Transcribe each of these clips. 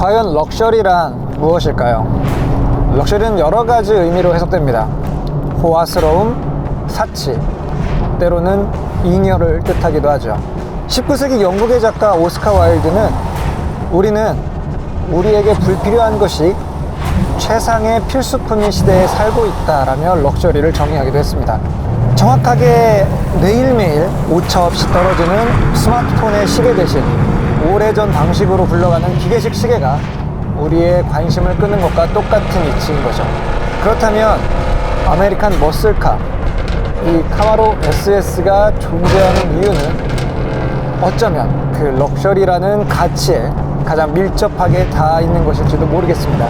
과연 럭셔리란 무엇일까요? 럭셔리는 여러 가지 의미로 해석됩니다. 호화스러움, 사치, 때로는 잉여를 뜻하기도 하죠. 19세기 영국의 작가 오스카 와일드는 우리는 우리에게 불필요한 것이 최상의 필수품인 시대에 살고 있다라며 럭셔리를 정의하기도 했습니다. 정확하게 매일매일 오차없이 떨어지는 스마트폰의 시계 대신 오래전 방식으로 굴러가는 기계식 시계가 우리의 관심을 끄는 것과 똑같은 이치인 거죠. 그렇다면 아메리칸 머슬카, 이 카마로 SS가 존재하는 이유는 어쩌면 그 럭셔리라는 가치에 가장 밀접하게 닿아 있는 것일지도 모르겠습니다.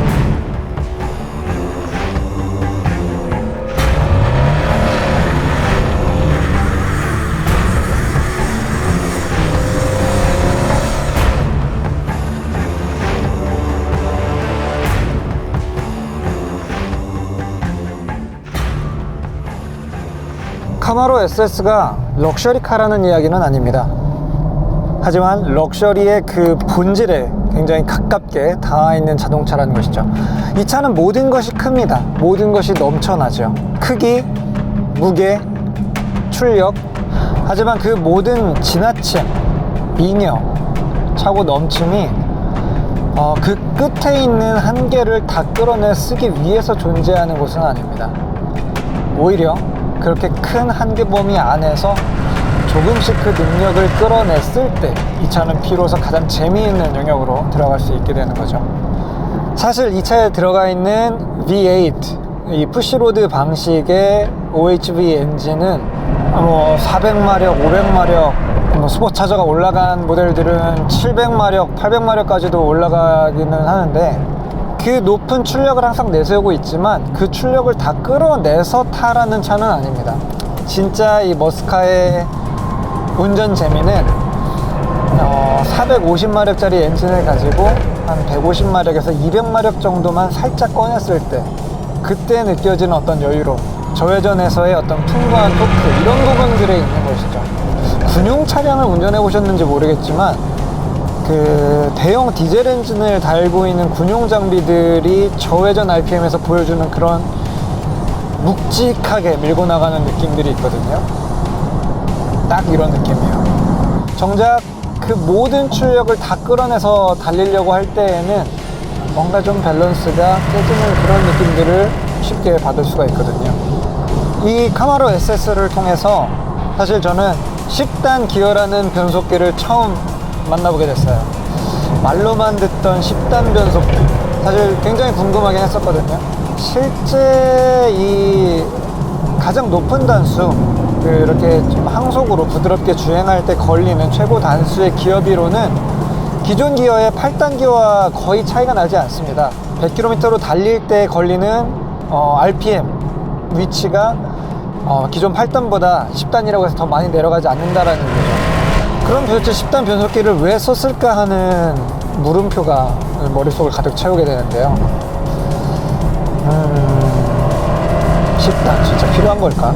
카마로 SS가 럭셔리카라는 이야기는 아닙니다. 하지만 럭셔리의 그 본질에 굉장히 가깝게 닿아 있는 자동차라는 것이죠. 이 차는 모든 것이 큽니다. 모든 것이 넘쳐나죠. 크기, 무게, 출력. 하지만 그 모든 지나침, 잉여, 차고 넘침이 그 끝에 있는 한계를 다 끌어내 쓰기 위해서 존재하는 것은 아닙니다. 오히려 그렇게 큰 한계 범위 안에서 조금씩 그 능력을 끌어냈을 때 이 차는 비로소 가장 재미있는 영역으로 들어갈 수 있게 되는 거죠. 사실 이 차에 들어가 있는 V8, 이 푸시로드 방식의 OHV 엔진은 400마력, 500마력, 스포츠차저가 올라간 모델들은 700마력, 800마력까지도 올라가기는 하는데 그 높은 출력을 항상 내세우고 있지만 그 출력을 다 끌어내서 타라는 차는 아닙니다. 진짜 이 머스카의 운전 재미는 450마력짜리 엔진을 가지고 한 150마력에서 200마력 정도만 살짝 꺼냈을 때 그때 느껴지는 어떤 여유로움, 저회전에서의 어떤 풍부한 토크, 이런 부분들에 있는 것이죠. 군용 차량을 운전해 보셨는지 모르겠지만 그 대형 디젤 엔진을 달고 있는 군용 장비들이 저회전 RPM에서 보여주는 그런 묵직하게 밀고 나가는 느낌들이 있거든요. 딱 이런 느낌이에요. 정작 그 모든 출력을 다 끌어내서 달리려고 할 때에는 뭔가 좀 밸런스가 깨지는 그런 느낌들을 쉽게 받을 수가 있거든요. 이 카마로 SS를 통해서 사실 저는 10단 기어라는 변속기를 처음 만나보게 됐어요. 말로만 듣던 10단 변속기, 사실 굉장히 궁금하긴 했었거든요. 실제 이 가장 높은 단수, 이렇게 좀 항속으로 부드럽게 주행할 때 걸리는 최고 단수의 기어비로는 기존 기어의 8단 기어와 거의 차이가 나지 않습니다. 100km로 달릴 때 걸리는 RPM 위치가 기존 8단보다 10단이라고 해서 더 많이 내려가지 않는다라는 거죠. 그럼 도대체 10단 변속기를 왜 썼을까 하는 물음표가 머릿속을 가득 채우게 되는데요. 10단 진짜 필요한 걸까?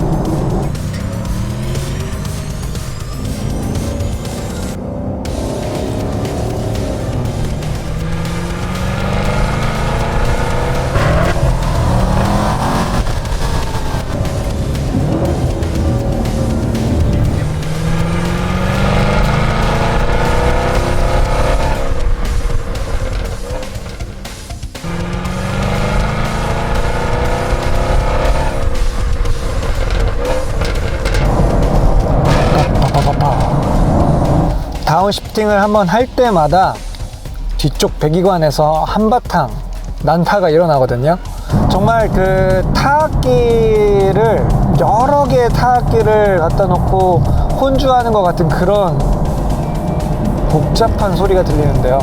다운시프팅을 한번 할 때마다 뒤쪽 배기관에서 한바탕 난타가 일어나거든요. 정말 그 타악기를 여러 개의 타악기를 갖다 놓고 혼주하는 것 같은 그런 복잡한 소리가 들리는데요.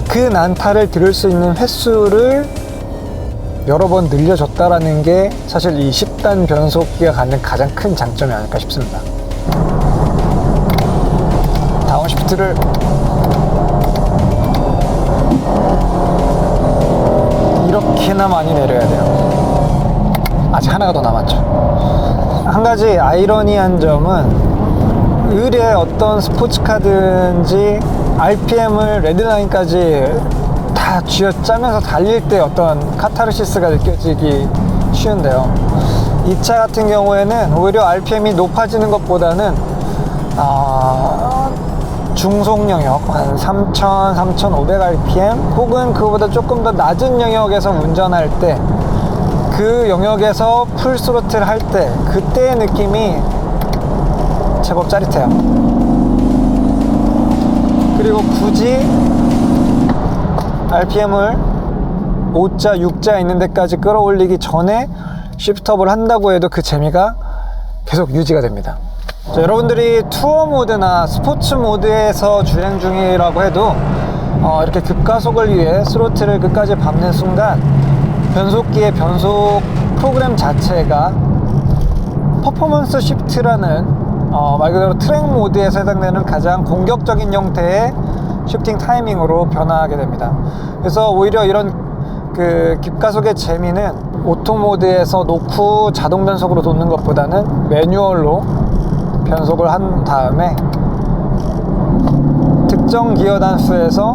그 난타를 들을 수 있는 횟수를 여러 번 늘려줬다라는 게 사실 이 10단 변속기가 갖는 가장 큰 장점이 아닐까 싶습니다. 다운시프트를 이렇게나 많이 내려야 돼요. 아직 하나가 더 남았죠. 한 가지 아이러니한 점은 을의 어떤 스포츠카든지 RPM을 레드라인까지 다 쥐어짜면서 달릴 때 어떤 카타르시스가 느껴지기 쉬운데요. 이 차 같은 경우에는 오히려 RPM이 높아지는 것보다는 중속 영역 한 3000, 3500 RPM 혹은 그거보다 조금 더 낮은 영역에서 운전할 때, 그 영역에서 풀 스로틀 할 때 그때의 느낌이 제법 짜릿해요. 그리고 굳이 RPM을 5자, 6자 있는 데까지 끌어올리기 전에 시프트업을 한다고 해도 그 재미가 계속 유지가 됩니다. 자, 여러분들이 투어 모드나 스포츠 모드에서 주행 중이라고 해도 이렇게 급가속을 위해 스로틀을 끝까지 밟는 순간 변속기의 변속 프로그램 자체가 퍼포먼스 시프트라는 말 그대로 트랙 모드에서 해당되는 가장 공격적인 형태의 시프팅 타이밍으로 변화하게 됩니다. 그래서 오히려 이런 그 급가속의 재미는 오토 모드에서 놓고 자동 변속으로 돕는 것보다는 매뉴얼로 변속을 한 다음에 특정 기어 단수에서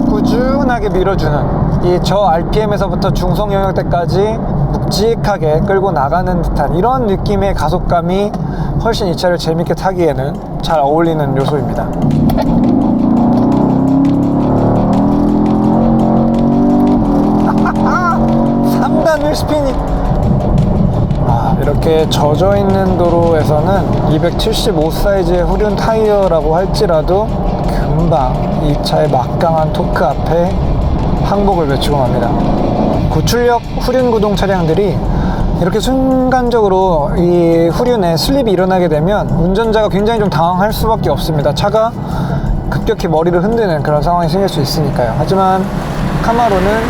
꾸준하게 밀어주는 이 저 RPM에서부터 중속 영역대까지 묵직하게 끌고 나가는 듯한 이런 느낌의 가속감이 훨씬 이 차를 재밌게 타기에는 잘 어울리는 요소입니다. 3단 휠스피닝. 이렇게 젖어있는 도로에서는 275 사이즈의 후륜 타이어라고 할지라도 금방 이 차의 막강한 토크 앞에 항복을 외치고 맙니다. 고출력 후륜 구동 차량들이 이렇게 순간적으로 이 후륜에 슬립이 일어나게 되면 운전자가 굉장히 좀 당황할 수밖에 없습니다. 차가 급격히 머리를 흔드는 그런 상황이 생길 수 있으니까요. 하지만 카마로는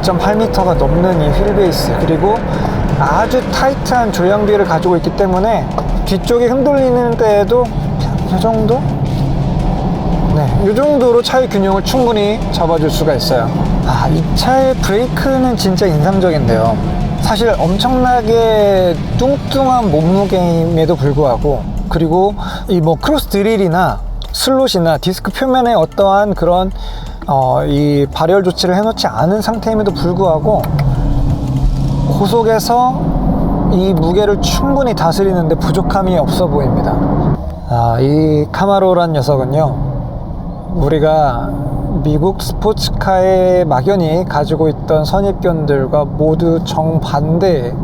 2.8m가 넘는 이 휠베이스, 그리고 아주 타이트한 조향비를 가지고 있기 때문에 뒤쪽이 흔들리는 데에도 이 정도? 이 정도로 차의 균형을 충분히 잡아줄 수가 있어요. 이 차의 브레이크는 진짜 인상적인데요. 사실 엄청나게 뚱뚱한 몸무게임에도 불구하고, 그리고 이 크로스 드릴이나 슬롯이나 디스크 표면에 어떠한 그런 이 발열 조치를 해놓지 않은 상태임에도 불구하고 고속에서 이 무게를 충분히 다스리는데 부족함이 없어 보입니다. 이 카마로란 녀석은요, 우리가 미국 스포츠카의 막연히 가지고 있던 선입견들과 모두 정반대의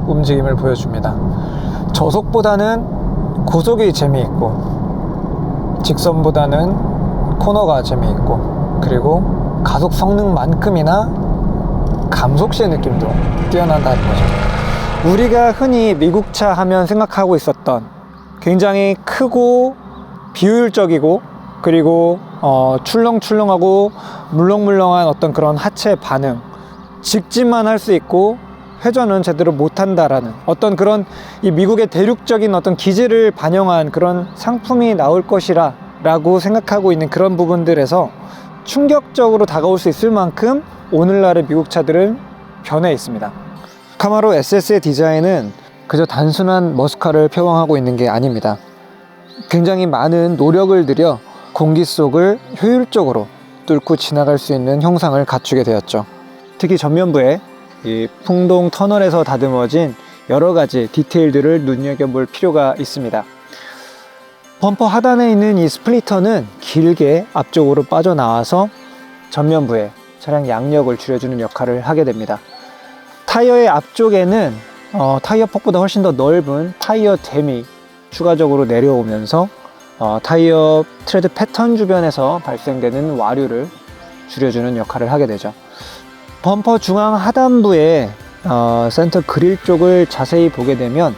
움직임을 보여줍니다. 저속보다는 고속이 재미있고, 직선보다는 코너가 재미있고, 그리고 가속 성능만큼이나 감속시의 느낌도 뛰어난다는 거죠. 우리가 흔히 미국차 하면 생각하고 있었던 굉장히 크고 비효율적이고, 그리고 출렁출렁하고 물렁물렁한 어떤 그런 하체 반응, 직진만 할 수 있고 회전은 제대로 못한다라는 어떤 그런 이 미국의 대륙적인 어떤 기질을 반영한 그런 상품이 나올 것이라 라고 생각하고 있는 그런 부분들에서 충격적으로 다가올 수 있을 만큼 오늘날의 미국 차들은 변해 있습니다. 카마로 SS의 디자인은 그저 단순한 머스카를 표방하고 있는 게 아닙니다. 굉장히 많은 노력을 들여 공기 속을 효율적으로 뚫고 지나갈 수 있는 형상을 갖추게 되었죠. 특히 전면부에 이 풍동 터널에서 다듬어진 여러 가지 디테일들을 눈여겨볼 필요가 있습니다. 범퍼 하단에 있는 이 스플리터는 길게 앞쪽으로 빠져나와서 전면부에 차량 양력을 줄여주는 역할을 하게 됩니다. 타이어의 앞쪽에는 타이어 폭보다 훨씬 더 넓은 타이어 댐이 추가적으로 내려오면서 타이어 트레드 패턴 주변에서 발생되는 와류를 줄여주는 역할을 하게 되죠. 범퍼 중앙 하단부에 센터 그릴 쪽을 자세히 보게 되면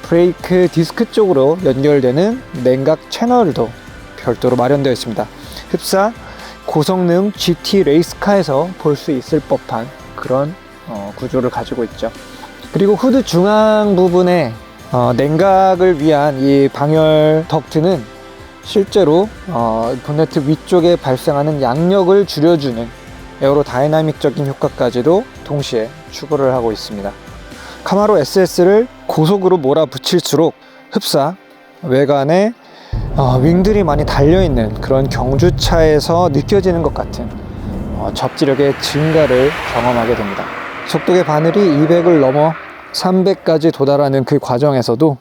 브레이크 디스크 쪽으로 연결되는 냉각 채널도 별도로 마련되어 있습니다. 흡사 고성능 GT 레이스카에서 볼 수 있을 법한 그런 구조를 가지고 있죠. 그리고 후드 중앙 부분에 냉각을 위한 이 방열 덕트는 실제로 본네트 위쪽에 발생하는 양력을 줄여주는 에어로 다이나믹적인 효과까지도 동시에 추구를 하고 있습니다. 카마로 SS를 고속으로 몰아붙일수록 흡사 외관에 윙들이 많이 달려있는 그런 경주차에서 느껴지는 것 같은 접지력의 증가를 경험하게 됩니다. 속도계 바늘이 200을 넘어 300까지 도달하는 그 과정에서도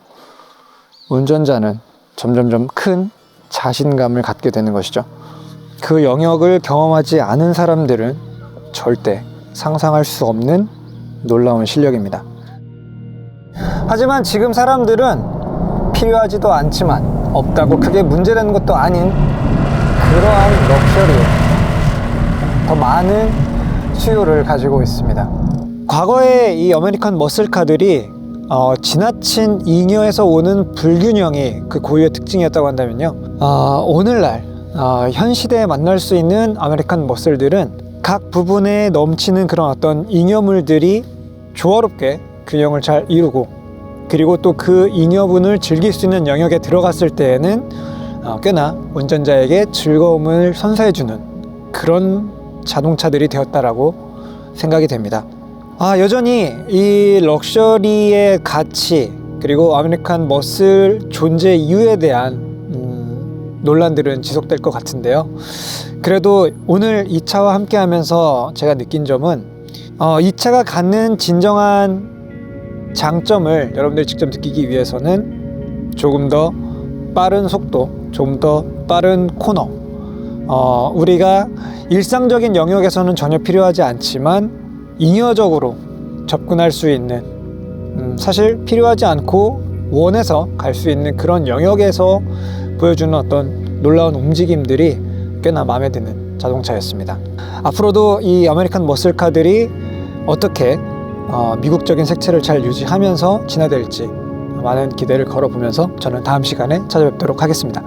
운전자는 점점점 큰 자신감을 갖게 되는 것이죠. 그 영역을 경험하지 않은 사람들은 절대 상상할 수 없는 놀라운 실력입니다. 하지만 지금 사람들은 필요하지도 않지만 없다고 크게 문제되는 것도 아닌 그러한 럭셔리에 더 많은 수요를 가지고 있습니다. 과거에 이 아메리칸 머슬카들이 지나친 잉여에서 오는 불균형이 그 고유의 특징이었다고 한다면요, 오늘날 현 시대에 만날 수 있는 아메리칸 머슬들은 각 부분에 넘치는 그런 어떤 잉여물들이 조화롭게 균형을 잘 이루고, 그리고 또 그 잉여분을 즐길 수 있는 영역에 들어갔을 때에는 꽤나 운전자에게 즐거움을 선사해주는 그런 자동차들이 되었다라고 생각이 됩니다. 여전히 이 럭셔리의 가치, 그리고 아메리칸 머슬 존재 이유에 대한 논란들은 지속될 것 같은데요. 그래도 오늘 이 차와 함께 하면서 제가 느낀 점은 이 차가 갖는 진정한 장점을 여러분들이 직접 느끼기 위해서는 조금 더 빠른 속도, 조금 더 빠른 코너, 우리가 일상적인 영역에서는 전혀 필요하지 않지만 잉여적으로 접근할 수 있는, 사실 필요하지 않고 원해서 갈 수 있는 그런 영역에서 보여주는 어떤 놀라운 움직임들이 꽤나 마음에 드는 자동차였습니다. 앞으로도 이 아메리칸 머슬카들이 어떻게 미국적인 색채를 잘 유지하면서 진화될지 많은 기대를 걸어보면서 저는 다음 시간에 찾아뵙도록 하겠습니다.